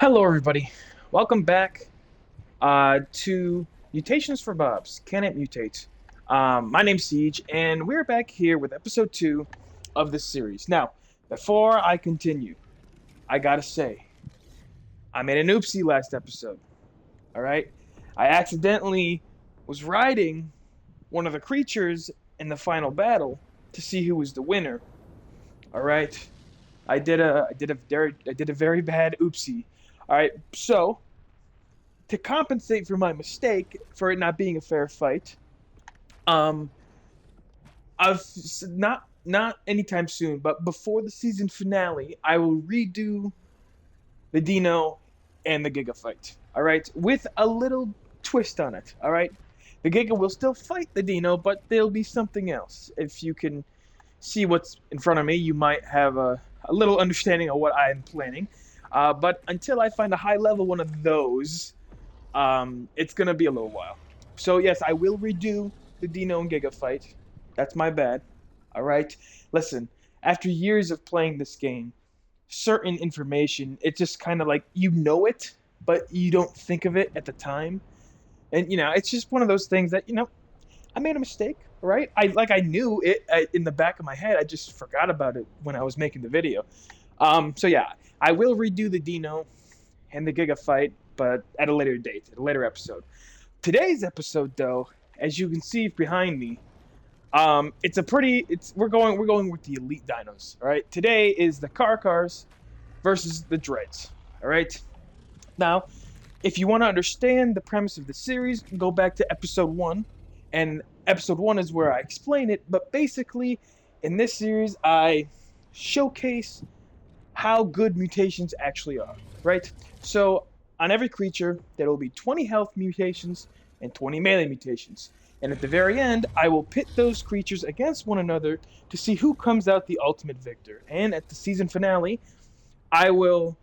Hello, everybody. Welcome back to Mutations for Bobs. Can it mutate? My name's Siege, and we're back here with episode 2 of this series. Now, before I continue, I gotta say, I made an oopsie last episode. All right? I accidentally was riding one of the creatures in the final battle to see who was the winner. All right? I did a very bad oopsie. All right, so to compensate for my mistake, for it not being a fair fight, um, I've not anytime soon, but before the season finale, I will redo the Dino and the Giga fight. All right, with a little twist on it. All right, the Giga will still fight the Dino, but there'll be something else. If you can see what's in front of me, you might have a little understanding of what I'm planning. But until I find a high level one of those, it's gonna be a little while. So yes, I will redo the Dino and Giga fight. That's my bad. All right. Listen, after years of playing this game, certain information, it's just kind of like you know it, but you don't think of it at the time. And it's just one of those things that I made a mistake. Right? I knew it in the back of my head. I just forgot about it when I was making the video. So yeah, I will redo the Dino and the Giga fight, but at a later date, at a later episode. Today's episode, though, as you can see behind me, we're going with the elite dinos. All right, today is the Carchas versus the Dreads. All right, now if you want to understand the premise of the series, go back to episode 1, and episode 1 is where I explain it. But basically, in this series, I showcase how good mutations actually are, right? So on every creature, there will be 20 health mutations and 20 melee mutations. And at the very end, I will pit those creatures against one another to see who comes out the ultimate victor. And at the season finale, I will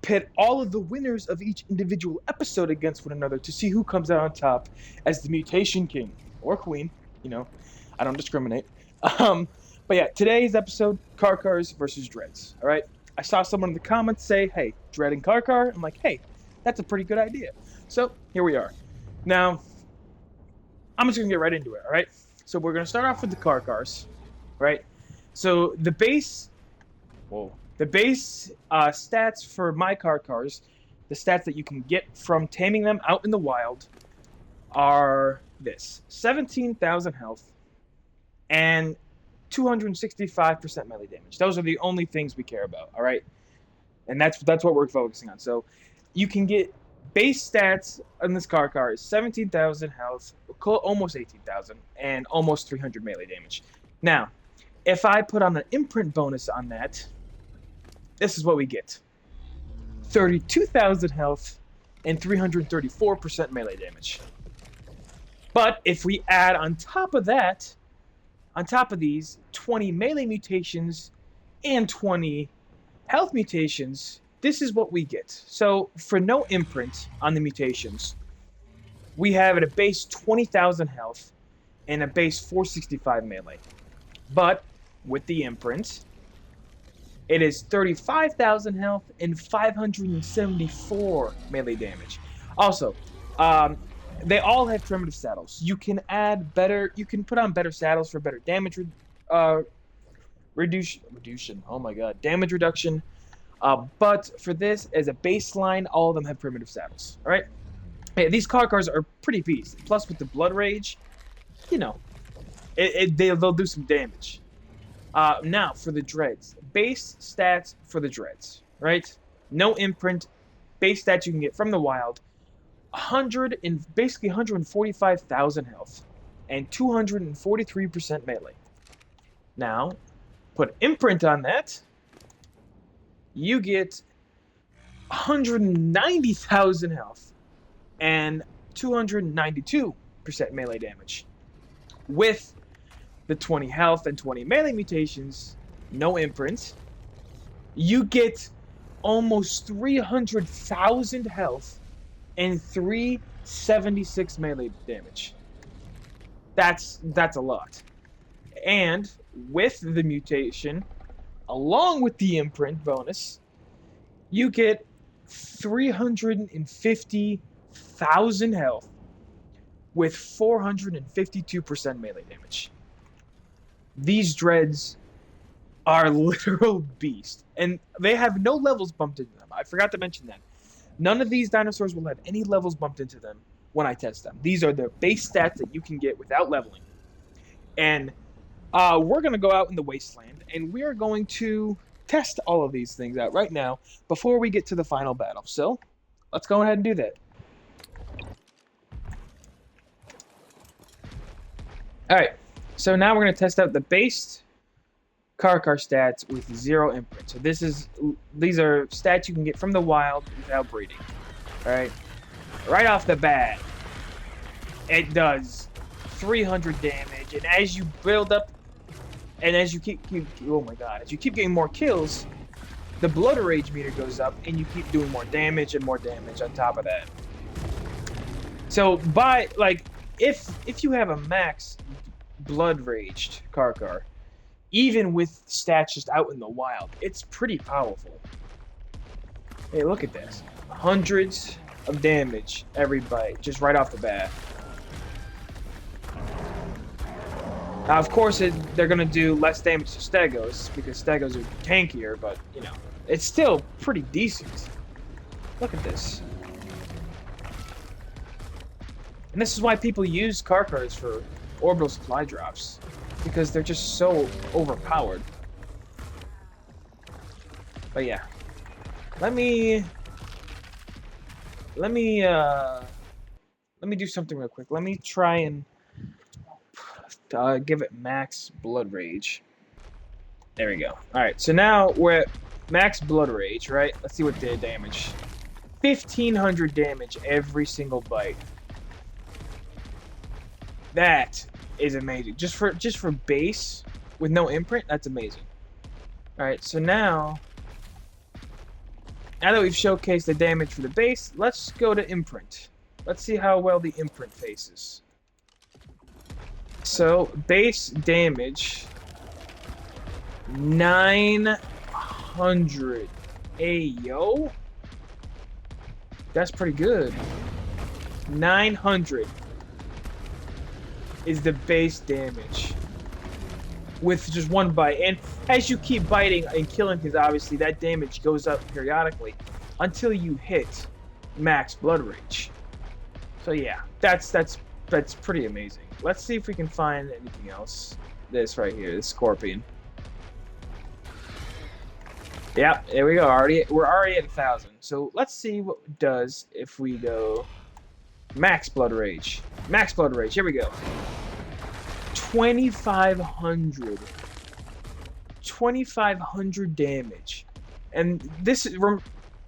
pit all of the winners of each individual episode against one another to see who comes out on top as the mutation king or queen. I don't discriminate. Um, but yeah, today's episode, Carchas versus Dreads. All right. I saw someone in the comments say, "Hey, Dread and Carchar." I'm like, "Hey, that's a pretty good idea." So here we are. Now, I'm just gonna get right into it. All right. So we're gonna start off with the Carchars, right? So the base stats for my Carchars, the stats that you can get from taming them out in the wild, are this: 17,000 health and 265% melee damage. Those are the only things we care about, all right? And that's what we're focusing on. So you can get base stats on this Carchar is 17,000 health, almost 18,000, and almost 300 melee damage. Now, if I put on an imprint bonus on that, this is what we get: 32,000 health and 334% melee damage. But if we add on top of that, on top of these, 20 melee mutations and 20 health mutations, this is what we get. So for no imprint on the mutations, we have at a base 20,000 health and a base 465 melee. But with the imprint, it is 35,000 health and 574 melee damage. Also, they all have primitive saddles. You can put on better saddles for better damage reduction. Oh my god, damage reduction. But for this, as a baseline, all of them have primitive saddles. All right. Hey, these Carchars are pretty beasts. Plus, with the Blood Rage, they'll do some damage. Now for the Dreads, base stats for the Dreads, right? No imprint, base stats you can get from the wild. 145,000 health and 243% melee. Now, put imprint on that, you get 190,000 health and 292% melee damage. With the 20 health and 20 melee mutations, no imprint, you get almost 300,000 health and 376 melee damage. That's a lot. And with the mutation, along with the imprint bonus, you get 350,000 health with 452% melee damage. These dreads are literal beasts, and they have no levels bumped into them. I forgot to mention that. None of these dinosaurs will have any levels bumped into them when I test them. These are the base stats that you can get without leveling. And we're going to go out in the wasteland, and we are going to test all of these things out right now before we get to the final battle. So, let's go ahead and do that. Alright, so now we're going to test out the base Carcha stats with 0 imprint. So these are stats you can get from the wild without breeding. Alright, right off the bat, it does 300 damage, and as you build up, and as you keep oh my god, as you keep getting more kills, the blood rage meter goes up, and you keep doing more damage and more damage on top of that. So if you have a max blood raged Carcha, even with stats just out in the wild, it's pretty powerful. Hey, look at this. Hundreds of damage every bite, just right off the bat. Now, of course, they're going to do less damage to Stegos, because Stegos are tankier, but, you know, it's still pretty decent. Look at this. And this is why people use Carchas for orbital supply drops, because they're just so overpowered. But yeah. Let me do something real quick. Let me try and give it max blood rage. There we go. Alright, so now we're at max blood rage, right? Let's see what the damage. 1,500 damage every single bite. That is amazing. Just for base with no imprint, that's amazing. Alright, so now that we've showcased the damage for the base, let's go to imprint. Let's see how well the imprint faces. So, base damage, 900. Ayo. That's pretty good. 900 is the base damage with just one bite. And as you keep biting and killing, because obviously that damage goes up periodically until you hit max blood rage. So yeah, that's pretty amazing. Let's see if we can find anything else. This right here, this scorpion. Yep, there we go. We're already at 1,000. So let's see what it does if we go max blood rage. Max blood rage. Here we go. 2,500. 2,500 damage. And this is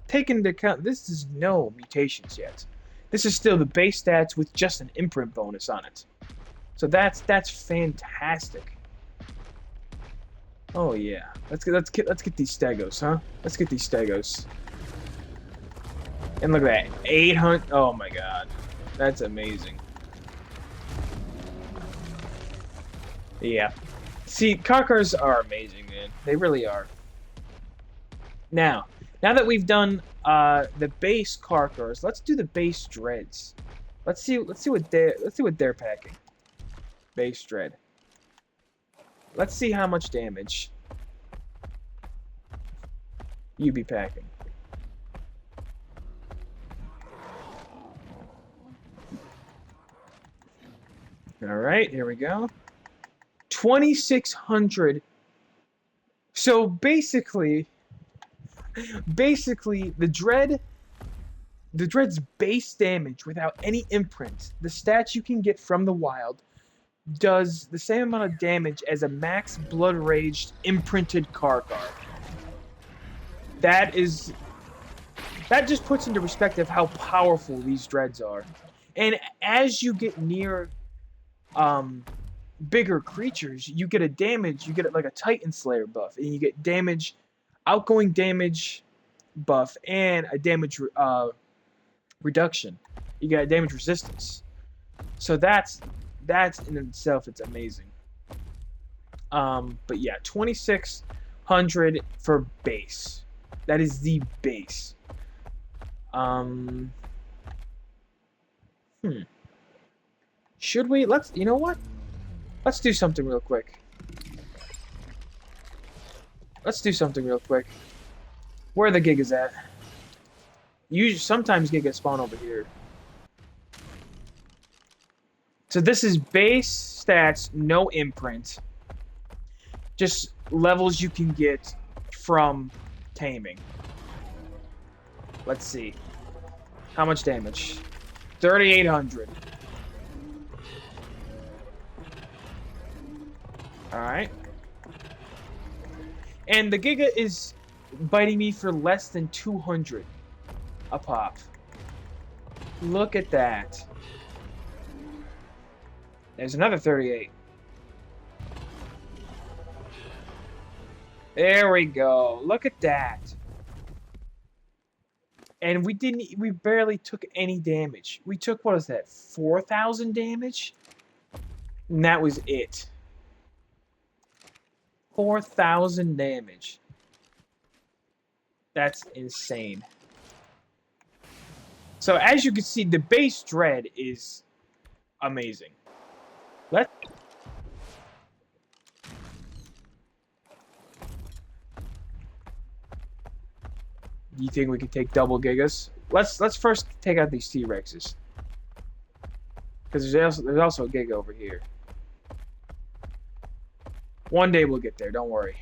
taking into account, this is no mutations yet. This is still the base stats with just an imprint bonus on it. So that's fantastic. Oh yeah, let's get these Stegos, huh? Let's get these Stegos. And look at that, 800. Oh my god, that's amazing. Yeah, see, Carchas are amazing, man. They really are. Now that we've done the base Carchas, let's do the base dreads. Let's see what they're packing. Base dread. Let's see how much damage you be packing. Alright, here we go. 2,600. So basically the dread's base damage without any imprint, the stats you can get from the wild, does the same amount of damage as a max blood raged imprinted Carcha. That just puts into perspective how powerful these dreads are. And as you get near bigger creatures, you get like a Titan Slayer buff, and you get outgoing damage buff, and a damage reduction. You got damage resistance. So that's in itself, it's amazing. But yeah, 2,600 for base. That is the base. Um. Should we? You know what? Let's do something real quick. Where are the Gigas at? Sometimes Gigas spawn over here. So this is base stats, no imprint. Just levels you can get from taming. Let's see. How much damage? 3,800. Alright. And the Giga is biting me for less than 200 a pop. Look at that. There's another 38. There we go. Look at that. And we barely took any damage. We took, what is that, 4,000 damage? And that was it. 4,000 damage. That's insane. So as you can see, the base dread is amazing. Do you think we can take double gigas? Let's first take out these T-Rexes. Because there's also a giga over here. One day we'll get there, don't worry.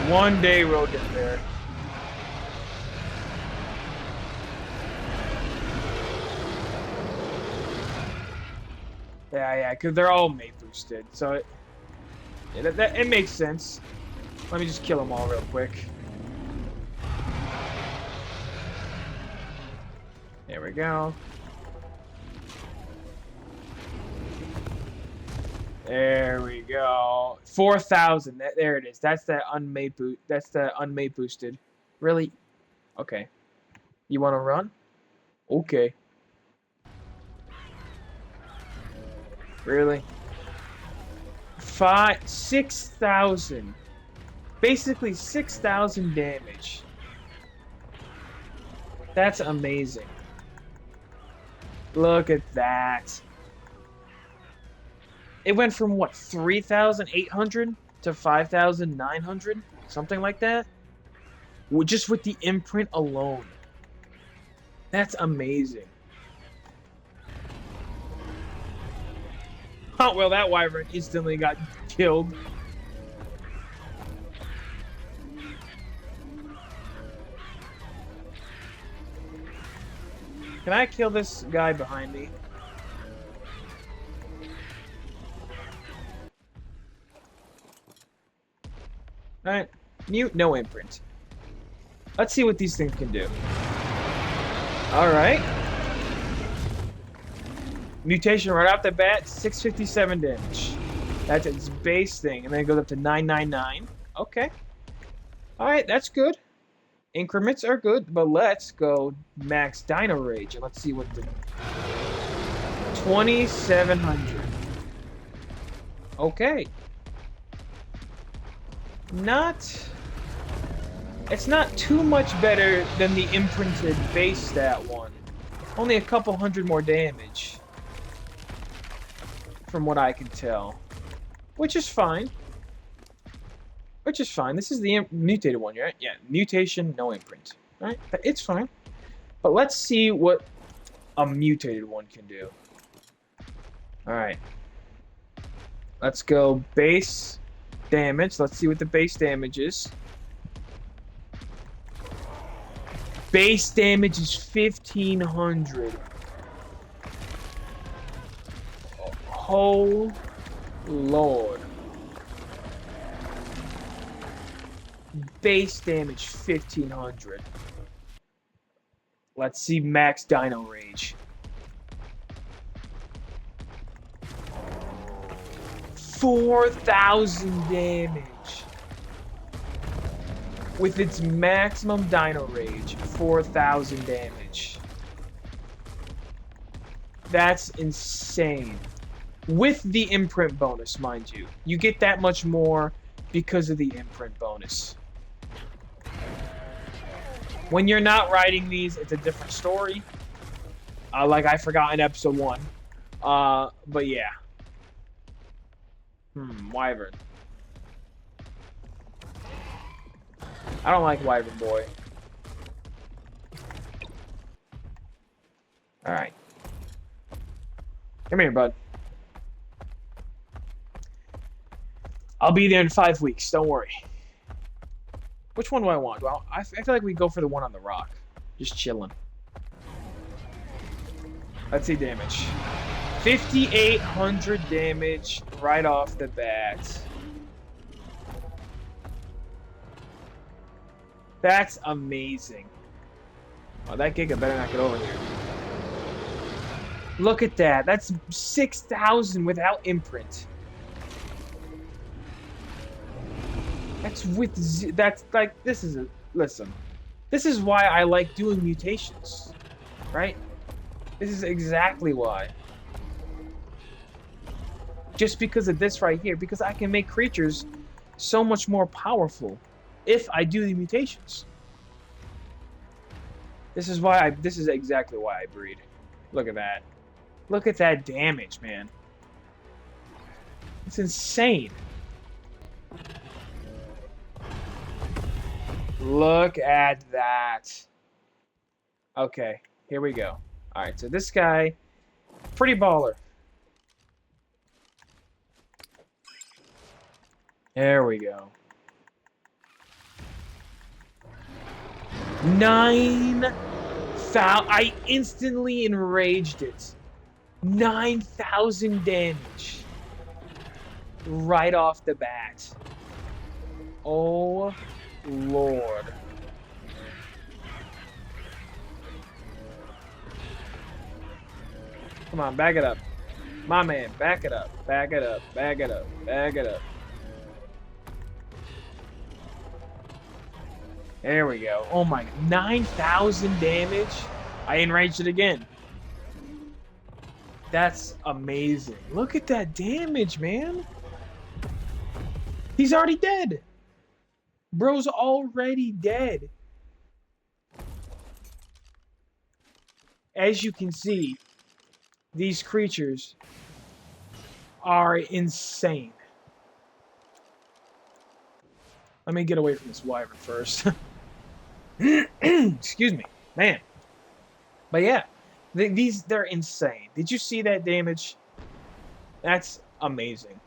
One day we'll get there. Yeah, because they're all mate boosted, so it makes sense. Let me just kill them all real quick. There we go. There we go. 4,000. There it is. That's the unmate boot. That's the unmate boosted. Really? Okay. You want to run? Okay. Really? 6,000. Basically 6,000 damage. That's amazing. Look at that. It went from what, 3,800 to 5,900? Something like that? Just with the imprint alone. That's amazing. Oh, well, that wyvern instantly got killed. Can I kill this guy behind me? Alright. Mute, no imprint. Let's see what these things can do. Alright. Mutation right off the bat, 657 damage. That's its base thing. And then it goes up to 999. Okay. Alright, that's good. Increments are good, but let's go max Dino Rage. And let's see what the... 2,700. Okay. It's not too much better than the imprinted base stat one. Only a couple hundred more damage. From what I can tell. Which is fine. Which is fine. This is the mutated one, right? Yeah, mutation, no imprint. Alright, it's fine. But let's see what a mutated one can do. Alright. Let's go base damage. Let's see what the base damage is. Base damage is 1,500. Oh, Lord. Base damage 1,500. Let's see max Dino Rage. 4,000 damage. With its maximum Dino Rage, 4,000 damage. That's insane. With the imprint bonus, mind you. You get that much more because of the imprint bonus. When you're not riding these, it's a different story. Like I forgot in episode 1. But yeah. Wyvern. I don't like Wyvern Boy. Alright. Come here, bud. I'll be there in 5 weeks, don't worry. Which one do I want? Well, I feel like we go for the one on the rock. Just chilling. Let's see damage. 5,800 damage right off the bat. That's amazing. Oh, that Giga better not get over here. Look at that. That's 6,000 without imprint. That's like, this is a, listen. This is why I like doing mutations. Right? This is exactly why. Just because of this right here. Because I can make creatures so much more powerful if I do the mutations. This is why this is exactly why I breed. Look at that. Look at that damage, man. It's insane. Look at that. Okay, here we go. Alright, so this guy, pretty baller. There we go. 9,000. I instantly enraged it. 9,000 damage. Right off the bat. Oh, Lord. Come on, back it up. My man, back it up. Back it up. Back it up. Back it up. There we go. Oh my, 9,000 damage. I enraged it again. That's amazing. Look at that damage, man. He's already dead. Bro's already dead. As you can see, these creatures are insane. Let me get away from this wyvern first. Excuse me, man. But yeah, they're insane. Did you see that damage? That's amazing.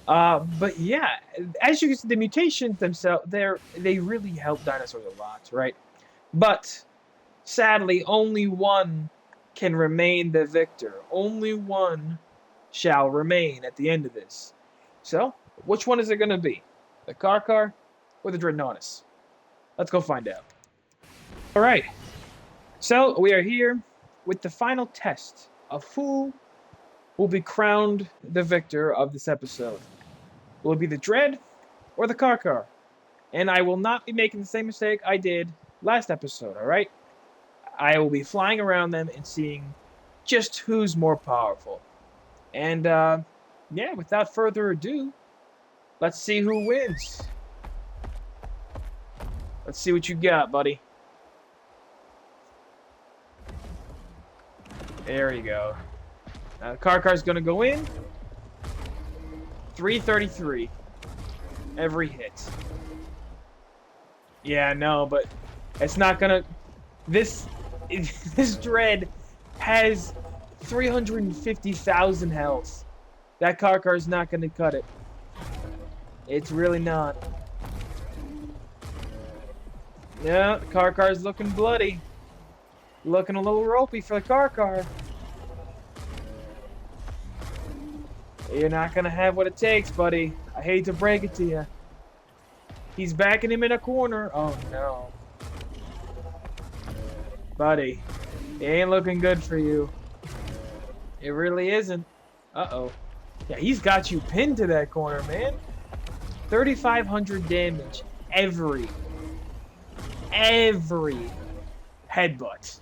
But yeah, as you can see, the mutations themselves, they really help dinosaurs a lot, right? But sadly, only one can remain the victor. Only one shall remain at the end of this. So, which one is it going to be? The Carcha or the Dreadnoughtus? Let's go find out. Alright, so we are here with the final test of who will be crowned the victor of this episode. Will it be the Dread or the Carcha? And I will not be making the same mistake I did last episode, alright? I will be flying around them and seeing just who's more powerful. And, yeah, without further ado, let's see who wins. Let's see what you got, buddy. There you go. Now the Carcha's gonna go in. 333. Every hit. Yeah, no, but it's not gonna... This Dread has 350,000 health. That Carcha is not gonna cut it. It's really not. Yeah, the Carcha's looking bloody. Looking a little ropey for the Carcha. You're not gonna have what it takes, buddy. I hate to break it to you. He's backing him in a corner. Oh, no. Buddy, it ain't looking good for you. It really isn't. Uh-oh. Yeah, he's got you pinned to that corner, man. 3,500 damage every headbutt.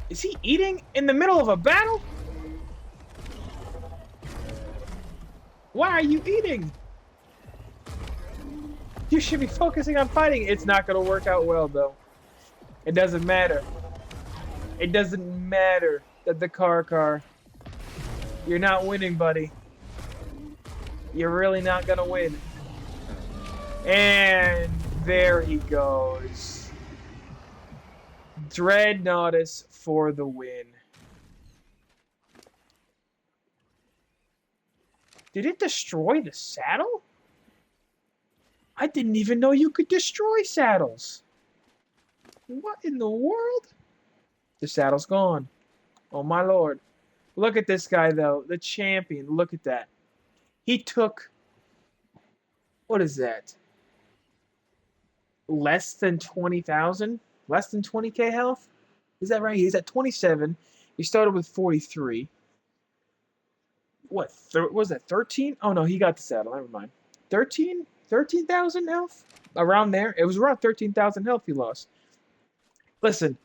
Is he eating in the middle of a battle? Why are you eating? You should be focusing on fighting. It's not going to work out well, though. It doesn't matter. It doesn't matter that the Carcha. You're not winning, buddy. You're really not going to win. And there he goes. Dreadnoughtus for the win. Did it destroy the saddle? I didn't even know you could destroy saddles. What in the world? The saddle's gone. Oh my lord. Look at this guy though. The champion. Look at that. He took... What is that? Less than 20,000? Less than 20k health? Is that right? He's at 27. He started with 43. What was that, 13? Oh no, he got the saddle. Never mind. 13,000 health? Around there. It was around 13,000 health he lost. Listen,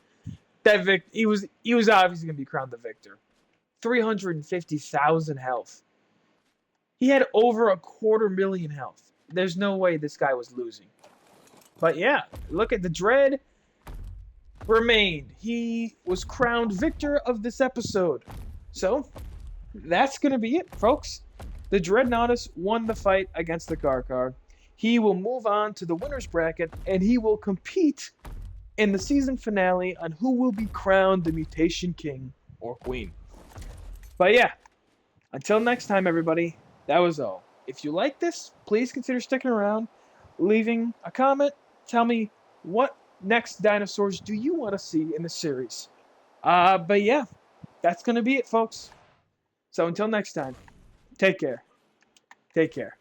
that he was obviously going to be crowned the victor. 350,000 health. He had over 250,000 health. There's no way this guy was losing. But yeah, look at the Dread remained. He was crowned victor of this episode. So, that's going to be it, folks. The Dreadnoughtus won the fight against the Carcha. He will move on to the winner's bracket, and he will compete in the season finale on who will be crowned the Mutation King or Queen. But yeah, until next time, everybody, that was all. If you like this, please consider sticking around, leaving a comment. Tell me what next dinosaurs do you want to see in the series. But yeah, that's going to be it, folks. So until next time, take care. Take care.